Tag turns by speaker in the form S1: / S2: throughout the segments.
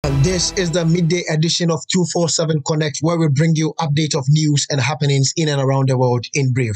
S1: This is the midday edition of 247 Connect, where we bring you update of news and happenings in and around the world in brief.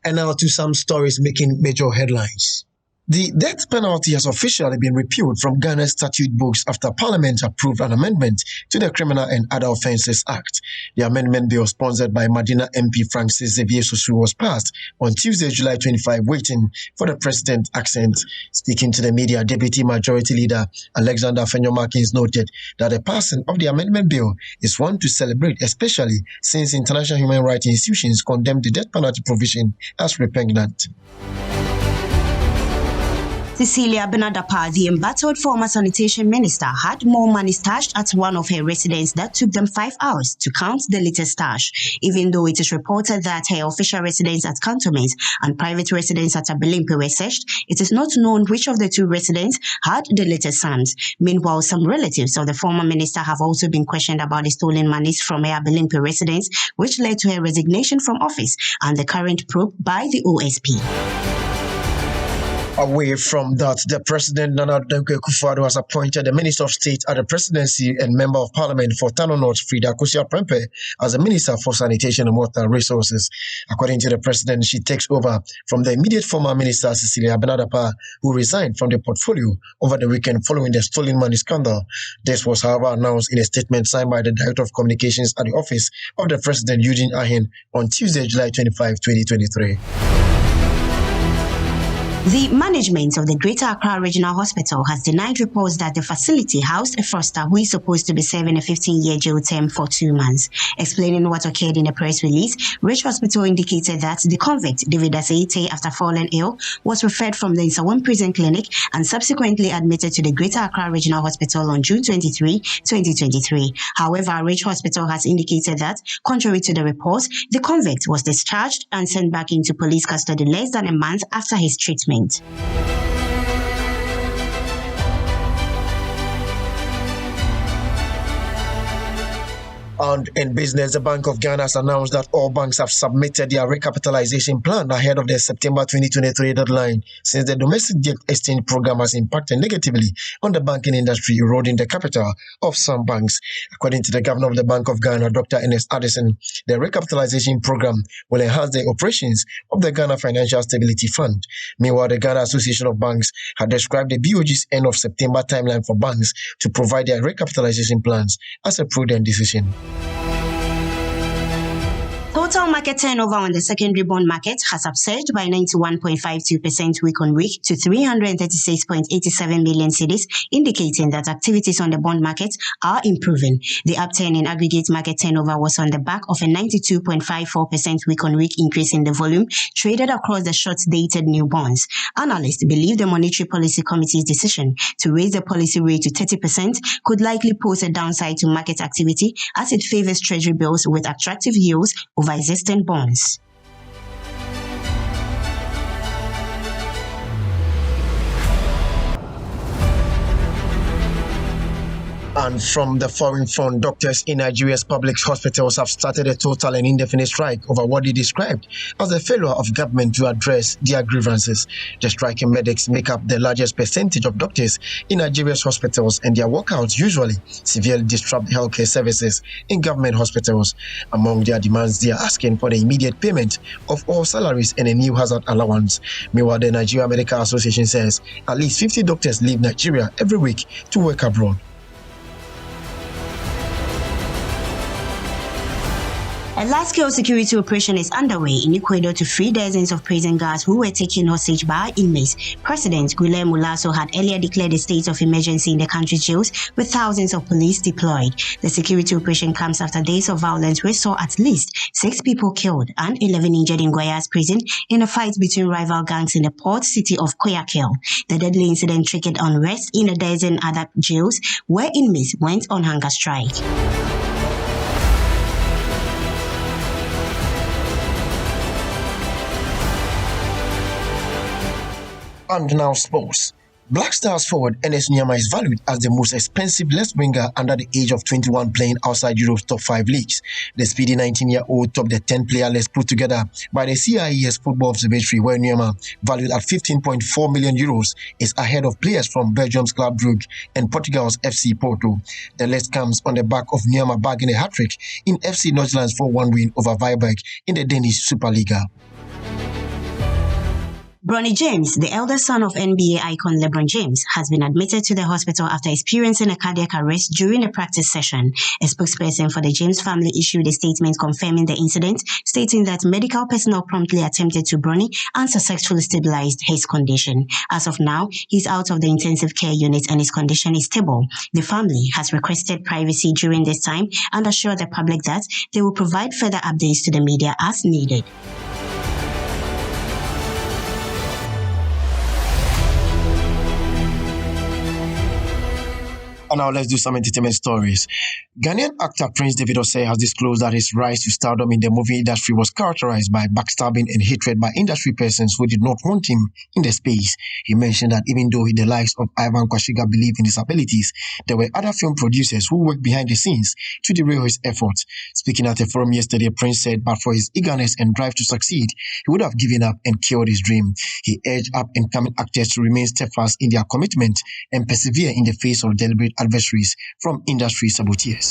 S1: And now to some stories making major headlines. The death penalty has officially been repealed from Ghana's statute books after Parliament approved an amendment to the Criminal and Other Offences Act. The amendment bill, sponsored by Madina MP Francis Xavier Susu, was passed on Tuesday, July 25, waiting for the president's accent. Speaking to the media, Deputy Majority Leader Alexander Fenyo-Markins noted that the passing of the amendment bill is one to celebrate, especially since international human rights institutions condemned the death penalty provision as repugnant.
S2: Cecilia Abena Dapaah, the embattled former sanitation minister, had more money stashed at one of her residences that took them 5 hours to count the latest stash. Even though it is reported that her official residence at Cantonments and private residence at Abelemkpe were searched, it is not known which of the two residents had the latest sums. Meanwhile, some relatives of the former minister have also been questioned about the stolen monies from her Abelemkpe residence, which led to her resignation from office and the current probe by the OSP.
S1: Away from that, the President Nana AKUFO-ADDO has appointed the Minister of State at the Presidency and Member of Parliament for Tano North, Frida Abelemkpe, as the Minister for Sanitation and Water Resources. According to the President, she takes over from the immediate former Minister Cecilia Abena Dapaah, who resigned from the portfolio over the weekend following the stolen money scandal. This was, however, announced in a statement signed by the Director of Communications at the Office of the President, Eugene Ahen, on Tuesday, July 25, 2023.
S2: The management of the Greater Accra Regional Hospital has denied reports that the facility housed a foster who is supposed to be serving a 15-year jail term for 2 months. Explaining what occurred in a press release, Ridge Hospital indicated that the convict, David Aseite, after falling ill, was referred from the Nsawam Prison Clinic and subsequently admitted to the Greater Accra Regional Hospital on June 23, 2023. However, Ridge Hospital has indicated that, contrary to the reports, the convict was discharged and sent back into police custody less than a month after his treatment.
S1: And in business, the Bank of Ghana has announced that all banks have submitted their recapitalization plan ahead of the September 2023 deadline, since the domestic debt exchange program has impacted negatively on the banking industry, eroding the capital of some banks. According to the Governor of the Bank of Ghana, Dr. Ernest Addison, the recapitalization program will enhance the operations of the Ghana Financial Stability Fund. Meanwhile, the Ghana Association of Banks had described the BOG's end of September timeline for banks to provide their recapitalization plans as a prudent decision.
S2: Total market turnover on the secondary bond market has upsurged by 91.52% week on week to 336.87 million cedis, indicating that activities on the bond market are improving. The upturn in aggregate market turnover was on the back of a 92.54% week on week increase in the volume traded across the short-dated new bonds. Analysts believe the Monetary Policy Committee's decision to raise the policy rate to 30% could likely pose a downside to market activity, as it favors treasury bills with attractive yields over existing bonds.
S1: And from the foreign front, doctors in Nigeria's public hospitals have started a total and indefinite strike over what they described as the failure of government to address their grievances. The striking medics make up the largest percentage of doctors in Nigeria's hospitals, and their walkouts usually severely disrupt healthcare services in government hospitals. Among their demands, they are asking for the immediate payment of all salaries and a new hazard allowance. Meanwhile, the Nigeria Medical Association says at least 50 doctors leave Nigeria every week to work abroad.
S2: A large-scale security operation is underway in Ecuador to free dozens of prison guards who were taken hostage by inmates. President Guillermo Lasso had earlier declared a state of emergency in the country's jails, with thousands of police deployed. The security operation comes after days of violence which saw at least 6 people killed and 11 injured in Guayas prison in a fight between rival gangs in the port city of Guayaquil. The deadly incident triggered unrest in a dozen other jails where inmates went on hunger strike.
S1: And now sports. Black Stars forward Enes Nyama is valued as the most expensive left winger under the age of 21 playing outside Europe's top 5 leagues. The speedy 19-year-old topped the 10-player list put together by the CIES Football Observatory, where Nyama, valued at 15.4 million euros, is ahead of players from Belgium's Club Brugge and Portugal's FC Porto. The list comes on the back of Nyama bagging a hat-trick in FC Nordsjælland's 4-1 win over Viborg in the Danish Superliga.
S2: Bronny James, the elder son of NBA icon LeBron James, has been admitted to the hospital after experiencing a cardiac arrest during a practice session. A spokesperson for the James family issued a statement confirming the incident, stating that medical personnel promptly attempted to Bronny and successfully stabilized his condition. As of now, he's out of the intensive care unit and his condition is stable. The family has requested privacy during this time and assured the public that they will provide further updates to the media as needed.
S1: And now let's do some entertainment stories. Ghanaian actor Prince David Osei has disclosed that his rise to stardom in the movie industry was characterized by backstabbing and hatred by industry persons who did not want him in the space. He mentioned that even though the likes of Ivan Kwashiga believed in his abilities, there were other film producers who worked behind the scenes to derail his efforts. Speaking at a forum yesterday, Prince said, but for his eagerness and drive to succeed, he would have given up and killed his dream. He urged up-and-coming actors to remain steadfast in their commitment and persevere in the face of deliberate adversaries from industry saboteurs.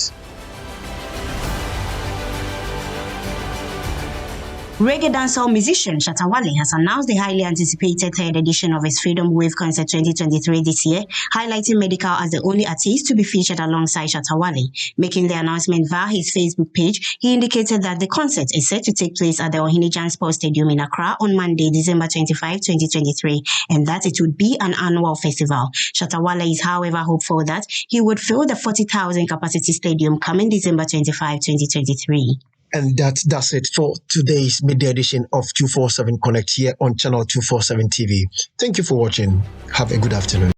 S2: Reggae dancehall musician Shatta Wale has announced the highly anticipated third edition of his Freedom Wave Concert 2023 this year, highlighting Medical as the only artist to be featured alongside Shatta Wale. Making the announcement via his Facebook page, he indicated that the concert is set to take place at the Ohinijan Sports Stadium in Accra on Monday, December 25, 2023, and that it would be an annual festival. Shatta Wale is, however, hopeful that he would fill the 40,000 capacity stadium coming December 25, 2023.
S1: And that's it for today's midday edition of 247 Connect here on channel 247 TV. Thank you for watching. Have a good afternoon.